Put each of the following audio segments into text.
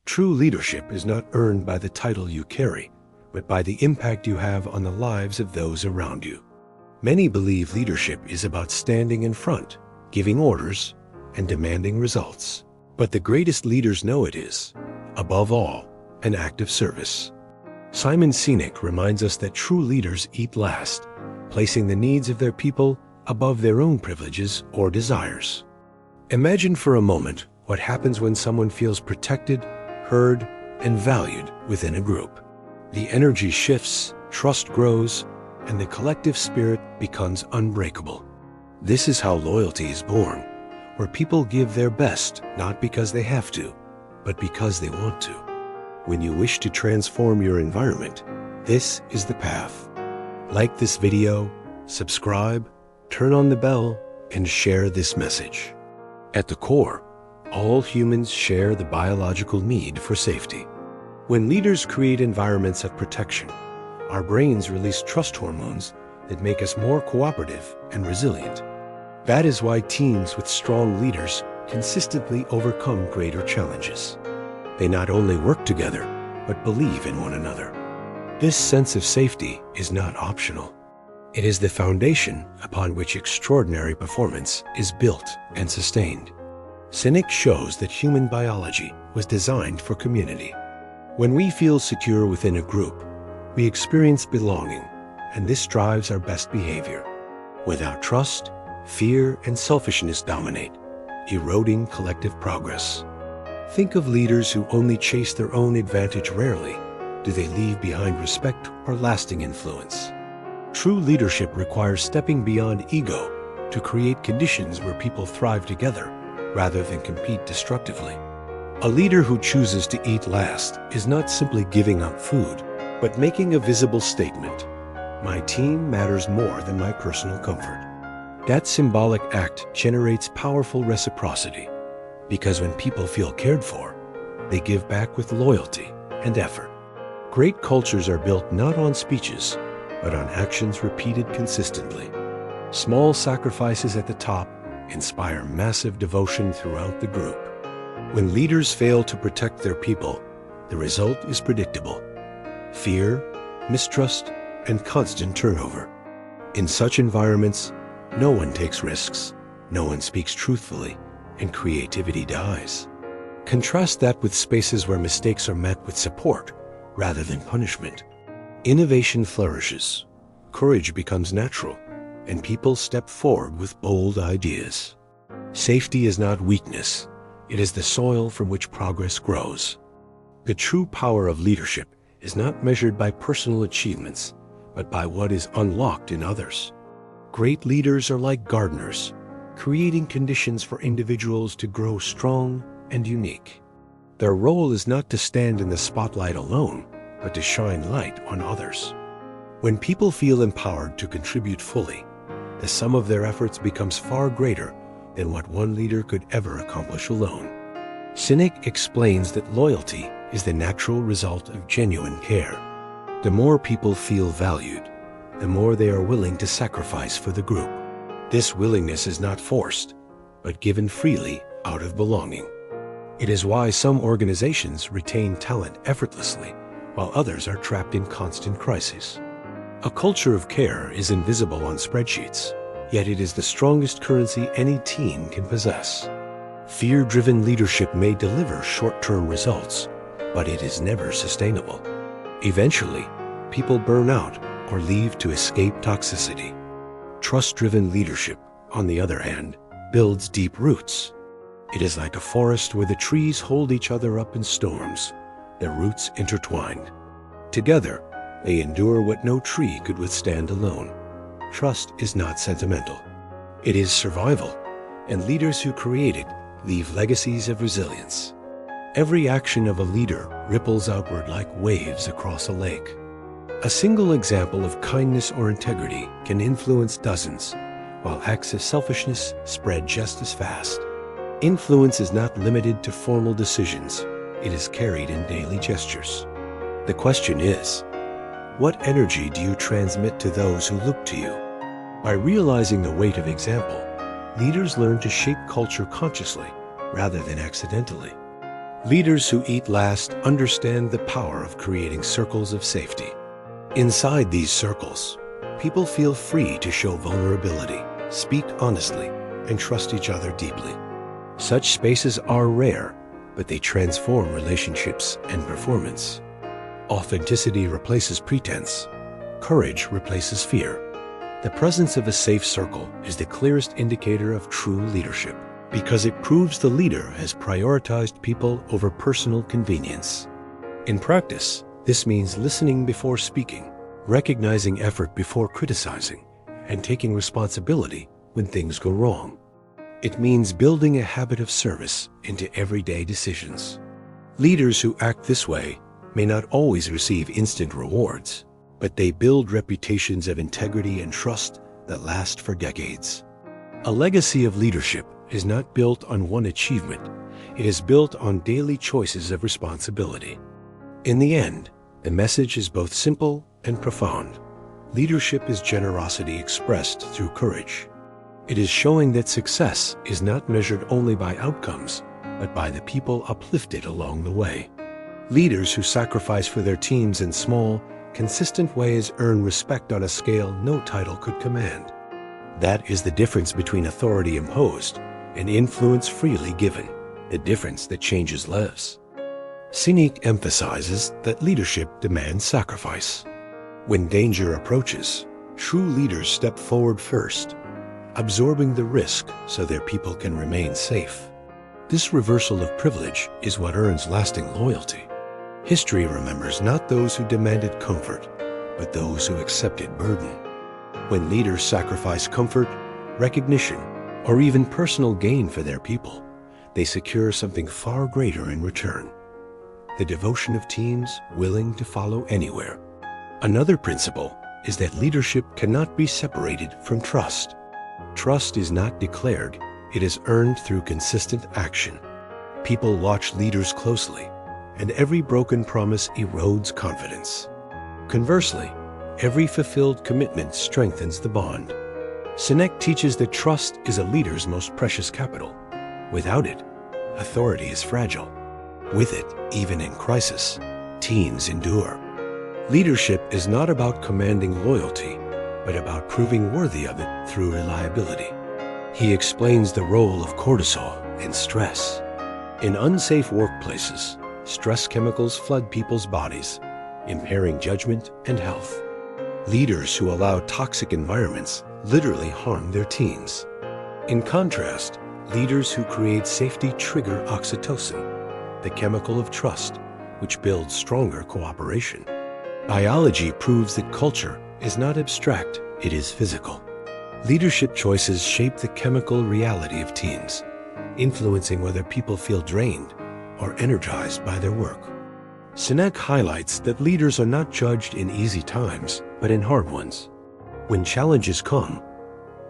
True leadership is not earned by the title you carry, but by the impact you have on the lives of those around you. Many believe leadership is about standing in front, giving orders, and demanding results. But the greatest leaders know it is, above all, an act of service. Simon Sinek reminds us that true leaders eat last, placing the needs of their people above their own privileges or desires. Imagine for a moment what happens when someone feels protected, heard, and valued within a group. The energy shifts, trust grows, and the collective spirit becomes unbreakable. This is how loyalty is born, where people give their best not because they have to, but because they want to. When you wish to transform your environment, this is the path. Like this video, subscribe, turn on the bell, and share this message. At the core, all humans share the biological need for safety. When leaders create environments of protection, our brains release trust hormones that make us more cooperative and resilient. That is why teams with strong leaders consistently overcome greater challenges. They not only work together, but believe in one another. This sense of safety is not optional. It is the foundation upon which extraordinary performance is built and sustained. Sinek shows that human biology was designed for community. When we feel secure within a group, we experience belonging, and this drives our best behavior. Without trust, fear and selfishness dominate, eroding collective progress. Think of leaders who only chase their own advantage. Rarely do they leave behind respect or lasting influence. True leadership requires stepping beyond ego to create conditions where people thrive together rather than compete destructively. A leader who chooses to eat last is not simply giving up food, but making a visible statement. My team matters more than my personal comfort. That symbolic act generates powerful reciprocity, because when people feel cared for, they give back with loyalty and effort. Great cultures are built not on speeches, but on actions repeated consistently. Small sacrifices at the top inspire massive devotion throughout the group. When leaders fail to protect their people, the result is predictable: fear, mistrust, and constant turnover. In such environments, no one takes risks, no one speaks truthfully, and creativity dies. Contrast that with spaces where mistakes are met with support rather than punishment. Innovation flourishes, courage becomes natural, and people step forward with bold ideas. Safety is not weakness, it is the soil from which progress grows. The true power of leadership is not measured by personal achievements, but by what is unlocked in others. Great leaders are like gardeners, creating conditions for individuals to grow strong and unique. Their role is not to stand in the spotlight alone, but to shine light on others. When people feel empowered to contribute fully, the sum of their efforts becomes far greater than what one leader could ever accomplish alone. Sinek explains that loyalty is the natural result of genuine care. The more people feel valued, the more they are willing to sacrifice for the group. This willingness is not forced, but given freely out of belonging. It is why some organizations retain talent effortlessly, while others are trapped in constant crisis. A culture of care is invisible on spreadsheets, yet it is the strongest currency any team can possess. Fear-driven leadership may deliver short-term results, but it is never sustainable. Eventually, people burn out or leave to escape toxicity. Trust-driven leadership, on the other hand, builds deep roots. It is like a forest where the trees hold each other up in storms, their roots intertwined. Together, they endure what no tree could withstand alone. Trust is not sentimental. It is survival, and leaders who create it leave legacies of resilience. Every action of a leader ripples outward like waves across a lake. A single example of kindness or integrity can influence dozens, while acts of selfishness spread just as fast. Influence is not limited to formal decisions. It is carried in daily gestures. The question is, what energy do you transmit to those who look to you? By realizing the weight of example, leaders learn to shape culture consciously, rather than accidentally. Leaders who eat last understand the power of creating circles of safety. Inside these circles, people feel free to show vulnerability, speak honestly, and trust each other deeply. Such spaces are rare, but they transform relationships and performance. Authenticity replaces pretense. Courage replaces fear. The presence of a safe circle is the clearest indicator of true leadership, because it proves the leader has prioritized people over personal convenience. In practice, this means listening before speaking, recognizing effort before criticizing, and taking responsibility when things go wrong. It means building a habit of service into everyday decisions. Leaders who act this way may not always receive instant rewards, but they build reputations of integrity and trust that last for decades. A legacy of leadership is not built on one achievement. It is built on daily choices of responsibility. In the end, the message is both simple and profound. Leadership is generosity expressed through courage. It is showing that success is not measured only by outcomes, but by the people uplifted along the way. Leaders who sacrifice for their teams in small, consistent ways earn respect on a scale no title could command. That is the difference between authority imposed and influence freely given, the difference that changes lives. Sinek emphasizes that leadership demands sacrifice. When danger approaches, true leaders step forward first, absorbing the risk so their people can remain safe. This reversal of privilege is what earns lasting loyalty. History remembers not those who demanded comfort, but those who accepted burden. When leaders sacrifice comfort, recognition, or even personal gain for their people, they secure something far greater in return: the devotion of teams willing to follow anywhere. Another principle is that leadership cannot be separated from trust. Trust is not declared, it is earned through consistent action. People watch leaders closely, and every broken promise erodes confidence. Conversely, every fulfilled commitment strengthens the bond. Sinek teaches that trust is a leader's most precious capital. Without it, authority is fragile. With it, even in crisis, teams endure. Leadership is not about commanding loyalty, but about proving worthy of it through reliability. He explains the role of cortisol and stress. In unsafe workplaces, stress chemicals flood people's bodies, impairing judgment and health. Leaders who allow toxic environments literally harm their teams. In contrast, leaders who create safety trigger oxytocin, the chemical of trust, which builds stronger cooperation. Biology proves that culture is not abstract, it is physical. Leadership choices shape the chemical reality of teams, influencing whether people feel drained or energized by their work. Sinek highlights that leaders are not judged in easy times, but in hard ones. When challenges come,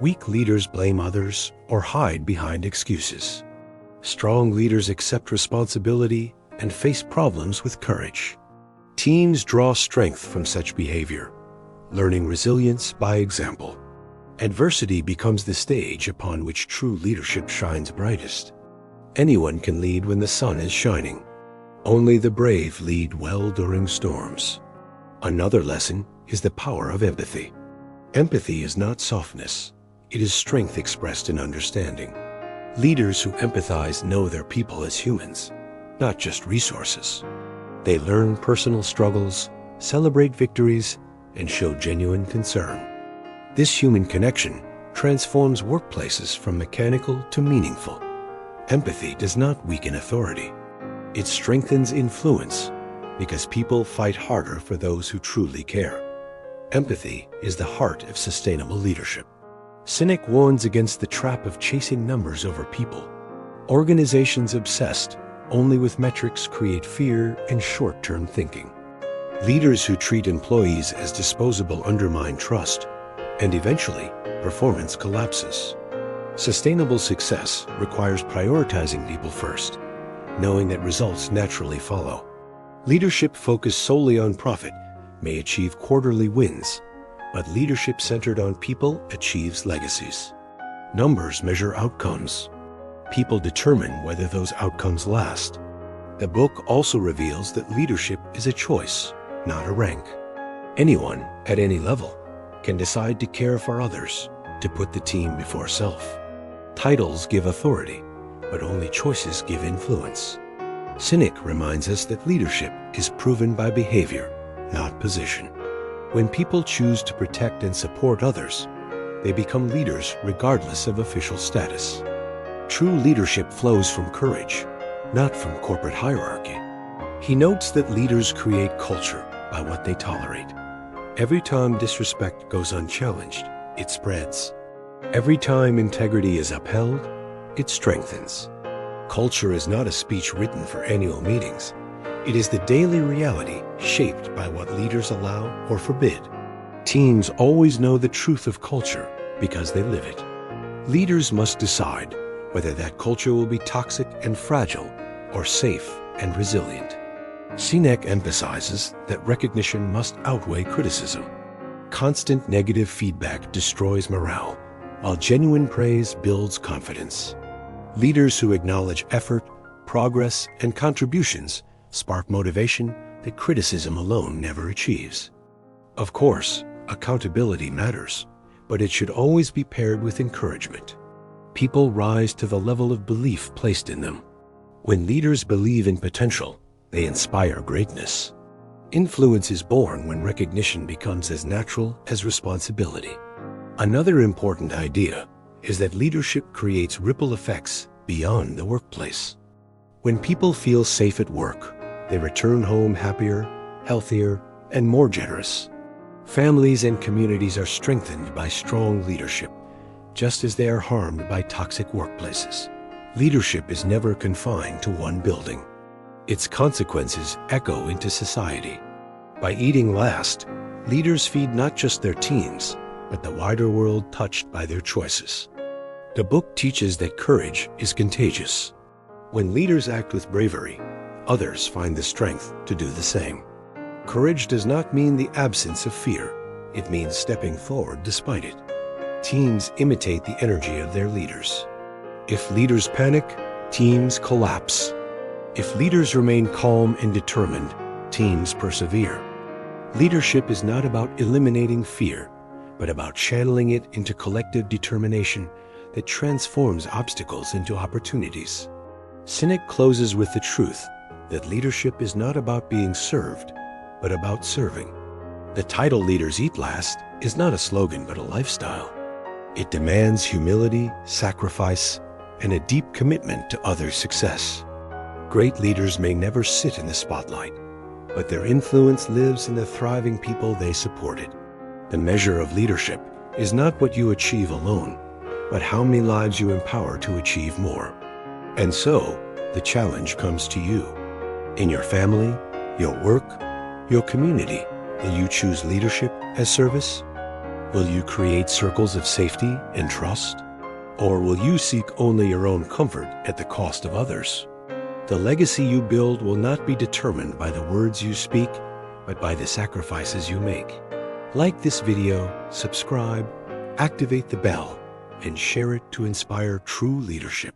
weak leaders blame others or hide behind excuses. Strong leaders accept responsibility and face problems with courage. Teams draw strength from such behavior, learning resilience by example. Adversity becomes the stage upon which true leadership shines brightest. Anyone can lead when the sun is shining. Only the brave lead well during storms. Another lesson is the power of empathy. Empathy is not softness. It is strength expressed in understanding. Leaders who empathize know their people as humans, not just resources. They learn personal struggles, celebrate victories, and show genuine concern. This human connection transforms workplaces from mechanical to meaningful. Empathy does not weaken authority. It strengthens influence because people fight harder for those who truly care. Empathy is the heart of sustainable leadership. Sinek warns against the trap of chasing numbers over people. Organizations obsessed only with metrics create fear and short-term thinking. Leaders who treat employees as disposable undermine trust, and eventually, performance collapses. Sustainable success requires prioritizing people first, knowing that results naturally follow. Leadership focused solely on profit may achieve quarterly wins, but leadership centered on people achieves legacies. Numbers measure outcomes. People determine whether those outcomes last. The book also reveals that leadership is a choice, not a rank. Anyone, at any level, can decide to care for others, to put the team before self. Titles give authority, but only choices give influence. Sinek reminds us that leadership is proven by behavior, not position. When people choose to protect and support others, they become leaders regardless of official status. True leadership flows from courage, not from corporate hierarchy. He notes that leaders create culture by what they tolerate. Every time disrespect goes unchallenged, it spreads. Every time integrity is upheld, it strengthens. Culture is not a speech written for annual meetings. It is the daily reality shaped by what leaders allow or forbid. Teams always know the truth of culture because they live it. Leaders must decide whether that culture will be toxic and fragile or safe and resilient. Sinek emphasizes that recognition must outweigh criticism. Constant negative feedback destroys morale, while genuine praise builds confidence. Leaders who acknowledge effort, progress, and contributions spark motivation that criticism alone never achieves. Of course, accountability matters, but it should always be paired with encouragement. People rise to the level of belief placed in them. When leaders believe in potential, they inspire greatness. Influence is born when recognition becomes as natural as responsibility. Another important idea is that leadership creates ripple effects beyond the workplace. When people feel safe at work, they return home happier, healthier, and more generous. Families and communities are strengthened by strong leadership, just as they are harmed by toxic workplaces. Leadership is never confined to one building. Its consequences echo into society. By eating last, leaders feed not just their teams, but the wider world touched by their choices. The book teaches that courage is contagious. When leaders act with bravery, others find the strength to do the same. Courage does not mean the absence of fear. It means stepping forward despite it. Teams imitate the energy of their leaders. If leaders panic, teams collapse. If leaders remain calm and determined, teams persevere. Leadership is not about eliminating fear, but about channeling it into collective determination that transforms obstacles into opportunities. Sinek closes with the truth that leadership is not about being served, but about serving. The title "Leaders Eat Last" is not a slogan but a lifestyle. It demands humility, sacrifice, and a deep commitment to others' success. Great leaders may never sit in the spotlight, but their influence lives in the thriving people they supported. The measure of leadership is not what you achieve alone, but how many lives you empower to achieve more. And so, the challenge comes to you. In your family, your work, your community, will you choose leadership as service? Will you create circles of safety and trust? Or will you seek only your own comfort at the cost of others? The legacy you build will not be determined by the words you speak, but by the sacrifices you make. Like this video, subscribe, activate the bell, and share it to inspire true leadership.